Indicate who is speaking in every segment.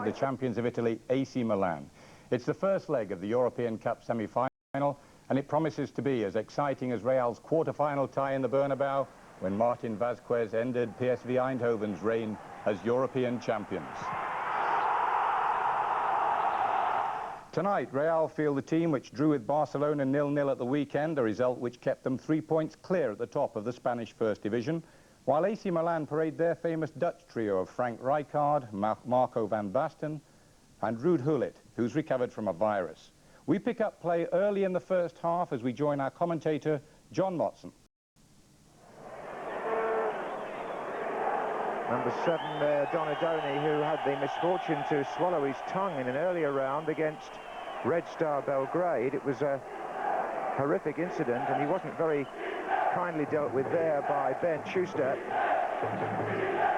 Speaker 1: the champions of Italy, AC Milan. It's the first leg of the European Cup semi-final, and it promises to be as exciting as Real's quarter-final tie in the Bernabeu when Martin Vazquez ended PSV Eindhoven's reign as European champions. Tonight, Real field the team which drew with Barcelona 0-0 at the weekend, a result which kept them 3 points clear at the top of the Spanish First Division, while AC Milan parade their famous Dutch trio of Frank Rijkaard, Marco van Basten and Ruud Gullit, who's recovered from a virus. We pick up play early in the first half as we join our commentator, John Motson.
Speaker 2: Number 7 there, Donadoni, who had the misfortune to swallow his tongue in an earlier round against Red Star Belgrade. It was a horrific incident, and he wasn't very kindly dealt with there by Ben Schuster.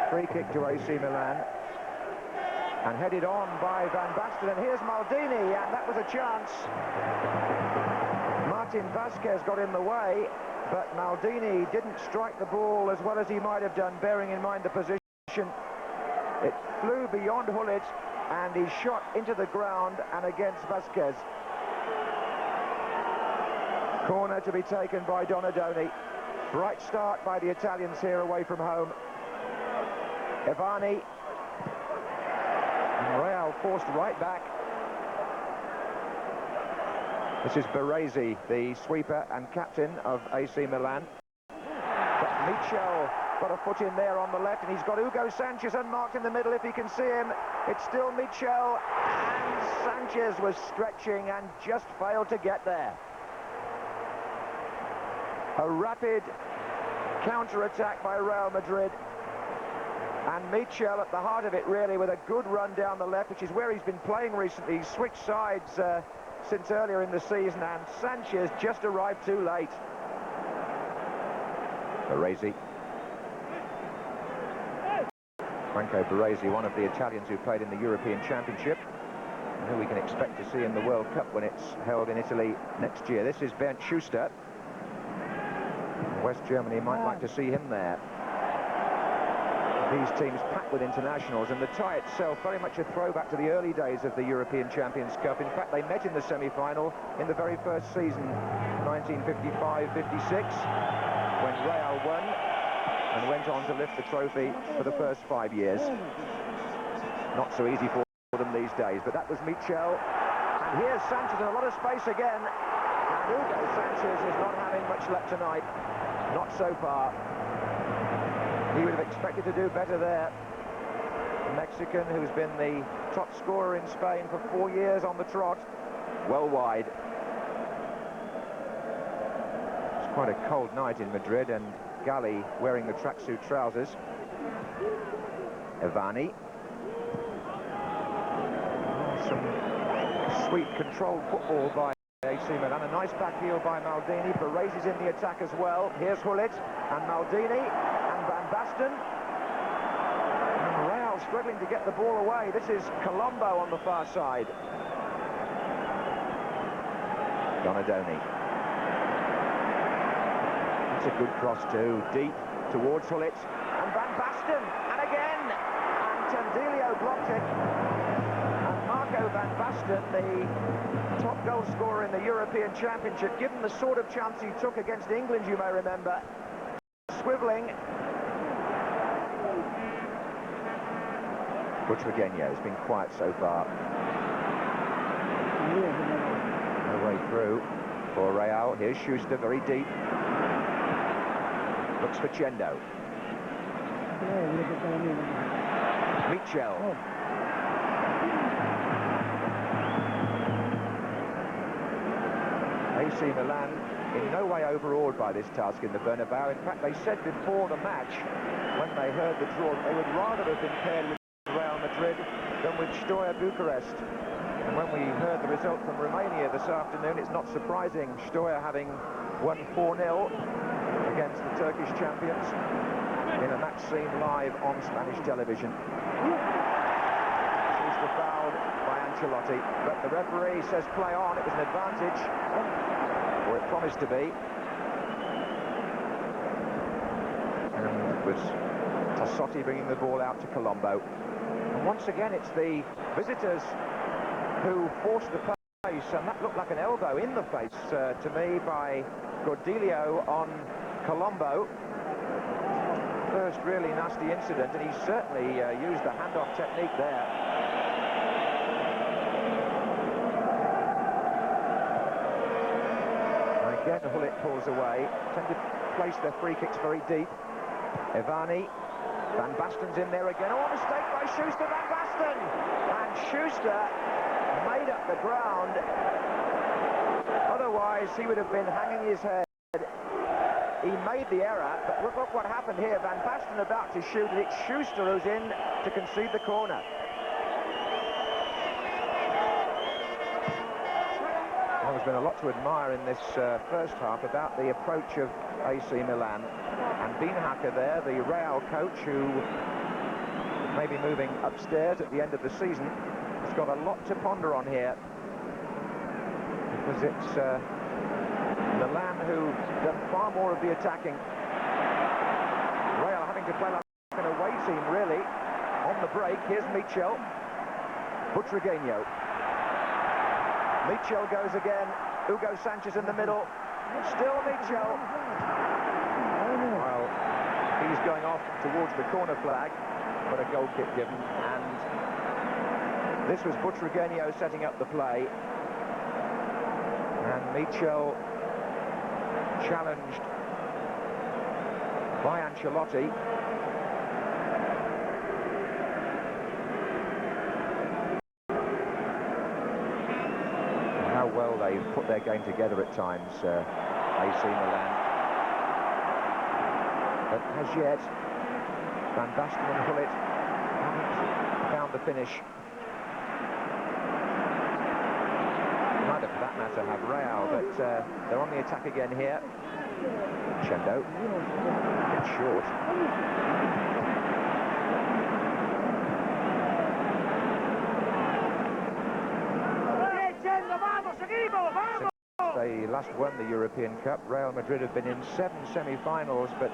Speaker 2: Free kick to AC Milan, and headed on by Van Basten, and here's Maldini, and that was a chance. Martin Vazquez got in the way, but Maldini didn't strike the ball as well as he might have done, bearing in mind the position. It flew beyond Gullit, and he shot into the ground and against Vazquez. Corner to be taken by Donadoni. Bright start by the Italians here away from home. Ivani. And Real forced right back. This is Baresi, the sweeper and captain of AC Milan. But Michel got a foot in there on the left, and he's got Hugo Sanchez unmarked in the middle if he can see him. It's still Michel, and Sanchez was stretching and just failed to get there. A rapid counter-attack by Real Madrid, and Michel at the heart of it really, with a good run down the left, which is where he's been playing recently. He's switched sides since earlier in the season, and Sanchez just arrived too late. Baresi. Franco Baresi, one of the Italians who played in the European Championship, and who we can expect to see in the World Cup when it's held in Italy next year. This is Bernd Schuster. West Germany might like to see him there. These teams packed with internationals, and the tie itself very much a throwback to the early days of the European Champions Cup. In fact, they met in the semi-final in the very first season, 1955-56, when Real won and went on to lift the trophy for the first 5 years. Not so easy for them these days, but that was Michel. And here's Sanchez in a lot of space again. And Hugo Sanchez is not having much luck tonight. Not so far. He would have expected to do better there. The Mexican, who's been the top scorer in Spain for 4 years on the trot, well wide. It's quite a cold night in Madrid, and Galli wearing the tracksuit trousers. Ivani. Some sweet controlled football by AC Milan. A nice back heel by Maldini. Baresi's in the attack as well. Here's Gullit and Maldini and Van Basten. And Real struggling to get the ball away. This is Colombo on the far side. Donadoni. That's a good cross too. Deep towards Gullit. And Van Basten. And again. And Tendilio blocked it. And Marco Van Basten, the top goal scorer in the European Championship, given the sort of chance he took against England, you may remember, swivelling. Butragueño has been quiet so far. No way through for Real. Here's Schuster, very deep. Looks for Chendo. Michel. AC Milan in no way overawed by this task in the Bernabeu. In fact, they said before the match, when they heard the draw, they would rather have been paired with Real Madrid than with Steaua Bucharest. And when we heard the result from Romania this afternoon, it's not surprising. Steaua having won 4-0 against the Turkish champions in a match seen live on Spanish television. Schuster fouled by Ancelotti, but the referee says play on. It was an advantage, or it promised to be. And it was Tassotti bringing the ball out to Colombo. And once again, it's the visitors who forced the pace, and that looked like an elbow in the face to me by Cordelio on Colombo. First really nasty incident, and he certainly used the handoff technique there. Again, Hullet pulls away, tend to place their free kicks very deep. Ivani, Van Basten's in there again. Oh, a mistake by Schuster, Van Basten! And Schuster made up the ground. Otherwise, he would have been hanging his head. He made the error, but look what happened here. Van Basten about to shoot it. It's Schuster who's in to concede the corner. Well, there's been a lot to admire in this first half about the approach of AC Milan. And Beenhakker there, the Real coach, who may be moving upstairs at the end of the season, has got a lot to ponder on here. Because it's Milan who've done far more of the attacking. Real having to play like an away team, really. On the break, here's Michel. Butragueño. Michel goes again. Hugo Sanchez in the middle. Still Michel. Well, he's going off towards the corner flag, but a goal kick given. And this was Butragueño setting up the play. And Michel challenged by Ancelotti. How well they've put their game together at times, AC Milan. But as yet, Van Basten and Hullet haven't found the finish. Neither, for that matter, have Real, but they're on the attack again here. Chendo gets short. Since they last won the European Cup, Real Madrid have been in 7 semi-finals, but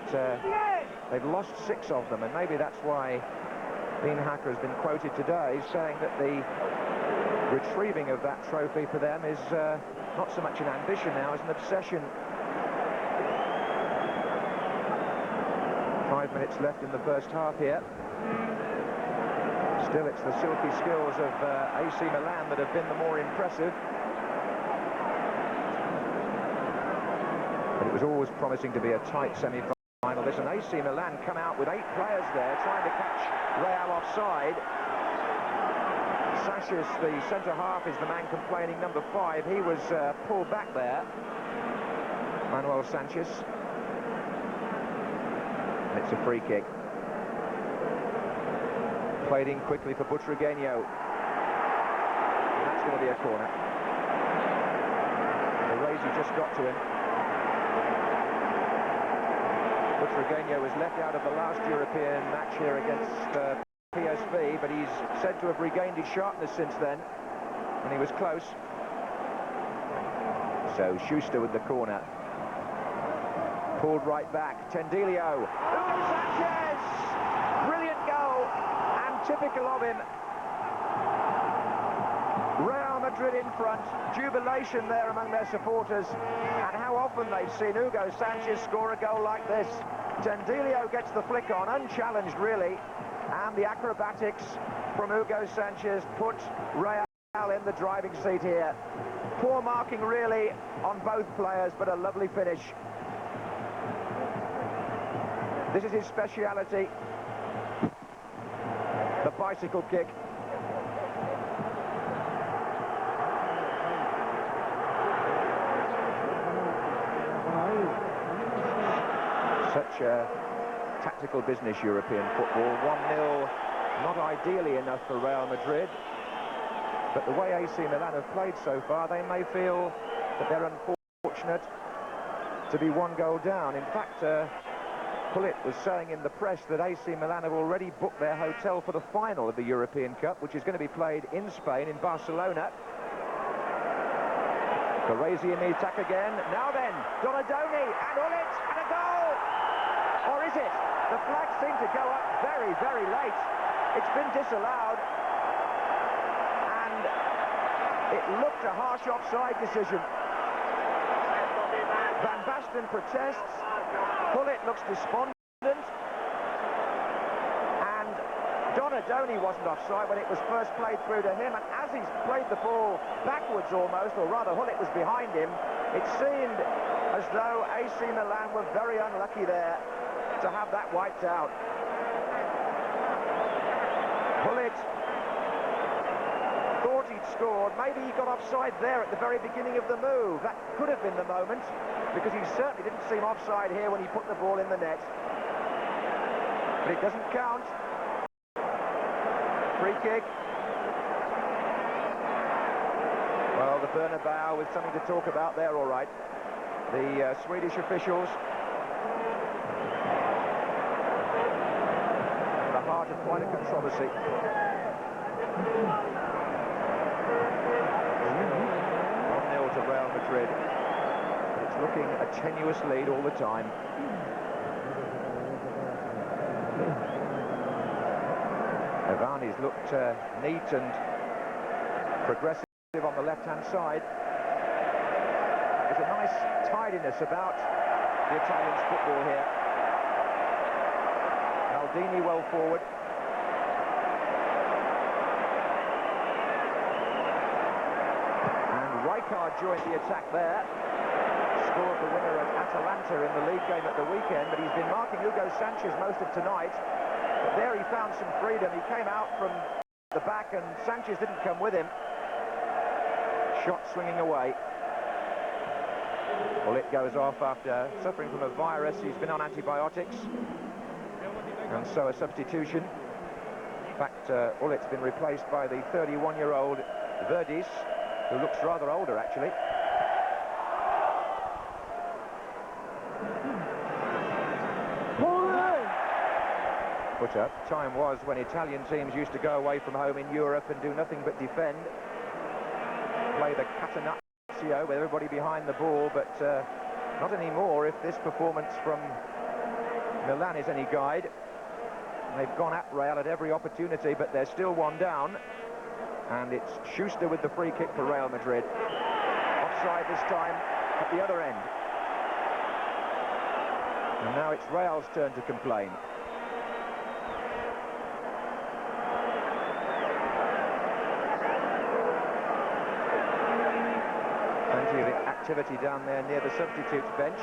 Speaker 2: they've lost 6 of them, and maybe that's why Beenhakker has been quoted today saying that the retrieving of that trophy for them is not so much an ambition now as an obsession. 5 minutes left in the first half here. Still, it's the silky skills of AC Milan that have been the more impressive. But it was always promising to be a tight semi-final. Listen, AC Milan come out with 8 players there trying to catch Real offside. Sanchez, the centre-half, is the man complaining, number 5. He was pulled back there. Manuel Sanchez. And it's a free kick. Played in quickly for Butragueño. And that's going to be a corner. Raisi just got to him. Butragueño was left out of the last European match here against PSV, but he's said to have regained his sharpness since then, and he was close. So Schuster with the corner. Pulled right back. Tendelio. Hugo Sanchez! Brilliant goal, and typical of him. Real Madrid in front. Jubilation there among their supporters. And how often they've seen Hugo Sanchez score a goal like this. Tendelio gets the flick on, unchallenged really. And the acrobatics from Hugo Sanchez put Real in the driving seat here. Poor marking really on both players, but a lovely finish. This is his speciality. The bicycle kick. Such a tactical business, European football. 1-0, not ideally enough for Real Madrid, but the way AC Milan have played so far, they may feel that they're unfortunate to be 1 goal down. In fact, Hullet was saying in the press that AC Milan have already booked their hotel for the final of the European Cup, which is going to be played in Spain, in Barcelona. Corresi in the attack again. Now then, Donadoni and Hullet, and a goal! Or is it? The flags seem to go up very, very late. It's been disallowed. It looked a harsh offside decision. Van Basten protests. Gullit looks despondent. And Donadoni wasn't offside when it was first played through to him. And as he's played the ball backwards almost, or rather Gullit was behind him, it seemed as though AC Milan were very unlucky there to have that wiped out. Gullit thought he'd scored. Maybe he got offside there at the very beginning of the move. That could have been the moment, because he certainly didn't seem offside here when he put the ball in the net. But it doesn't count. Free kick. Well, the Bernabeu with something to talk about there, all right. The Swedish officials. The heart of quite a controversy. 1-0 to Real Madrid. It's looking a tenuous lead all the time. Ivani's looked neat and progressive on the left-hand side. There's a nice tidiness about the Italians' football here. Maldini well forward. And Rijkaard joined the attack there. Scored the winner at Atalanta in the league game at the weekend, but he's been marking Hugo Sanchez most of tonight. But there he found some freedom. He came out from the back and Sanchez didn't come with him. Shot swinging away. Gullit goes off after suffering from a virus. He's been on antibiotics. And so a substitution. In fact, Gullit's been replaced by the 31-year-old Verdis, who looks rather older, actually. Put up. Time was when Italian teams used to go away from home in Europe and do nothing but defend. Play the catenaccio with everybody behind the ball, but not anymore if this performance from Milan is any guide. They've gone at Real at every opportunity, but they're still one down. And it's Schuster with the free kick for Real Madrid. Offside this time at the other end. And now it's Real's turn to complain. Plenty of activity down there near the substitutes bench.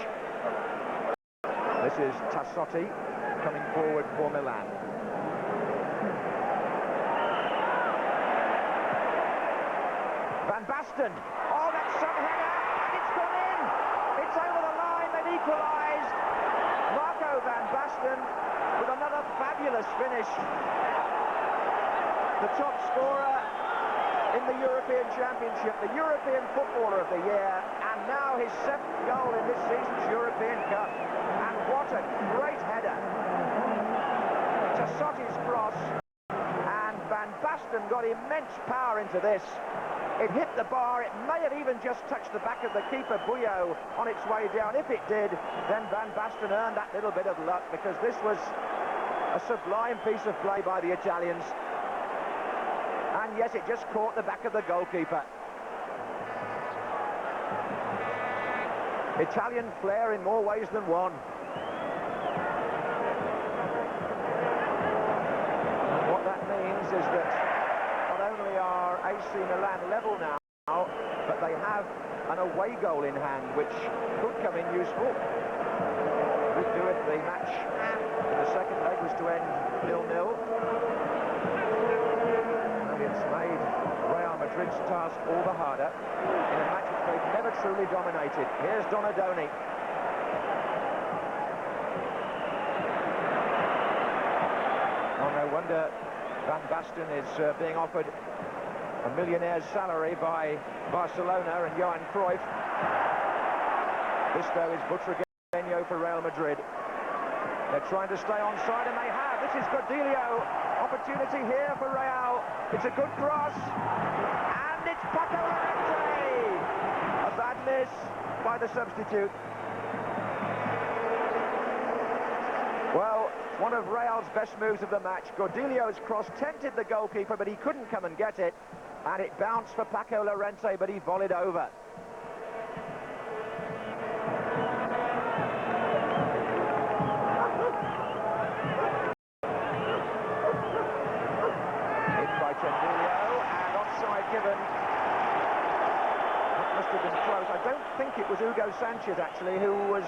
Speaker 2: This is Tassotti coming forward for Milan. Van Basten. Oh, that's some header, and it's gone in. It's over the line. They've equalised. Marco Van Basten with another fabulous finish. The top scorer in the European Championship, the European Footballer of the Year, and now his 7th goal in this season's European Cup. And what a great header. Tassotti's cross, and Van Basten got immense power into this. It hit the bar. It may have even just touched the back of the keeper, Buyo, on its way down. If it did, then Van Basten earned that little bit of luck, because this was a sublime piece of play by the Italians. And yes, it just caught the back of the goalkeeper. Italian flair in more ways than one. And what that means is that not only are AC Milan level now, but they have an away goal in hand, which could come in useful. Would do if the match in the second leg was to end 0-0. It's made Real Madrid's task all the harder in a match which they've never truly dominated. Here's Donadoni. Oh, no wonder Van Basten is being offered a millionaire's salary by Barcelona and Johan Cruyff. This, though, is Butragueño for Real Madrid. They're trying to stay onside, and they have. This is Gordillo. Opportunity here for Real. It's a good cross, and it's Paco Llorente. A bad miss by the substitute. Well, one of Real's best moves of the match. Gordillo's cross tempted the goalkeeper, but he couldn't come and get it. And it bounced for Paco Llorente, but he volleyed over. And offside given. That must have been close. I don't think it was Hugo Sanchez, actually, who was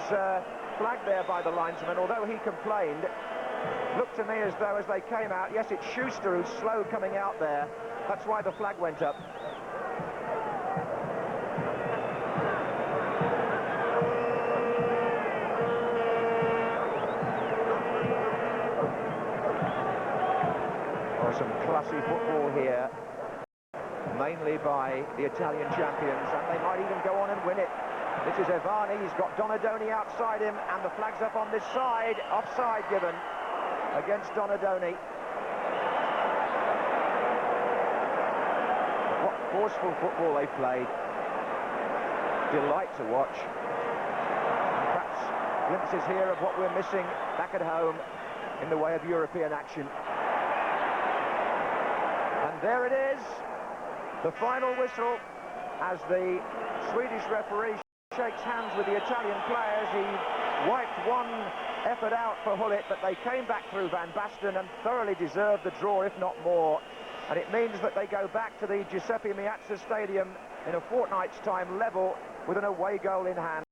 Speaker 2: flagged there by the linesman, although he complained. Looked to me as though as they came out, yes, it's Schuster who's slow coming out there. That's why the flag went up. Some classy football here, mainly by the Italian champions, and they might even go on and win it. This is Evani, he's got Donadoni outside him, and the flag's up on this side. Offside given against Donadoni. What forceful football they played. Delight to watch. And perhaps glimpses here of what we're missing back at home in the way of European action. And there it is, the final whistle, as the Swedish referee shakes hands with the Italian players. He wiped one effort out for Hullet, but they came back through Van Basten and thoroughly deserved the draw, if not more. And it means that they go back to the Giuseppe Meazza Stadium in a fortnight's time level with an away goal in hand.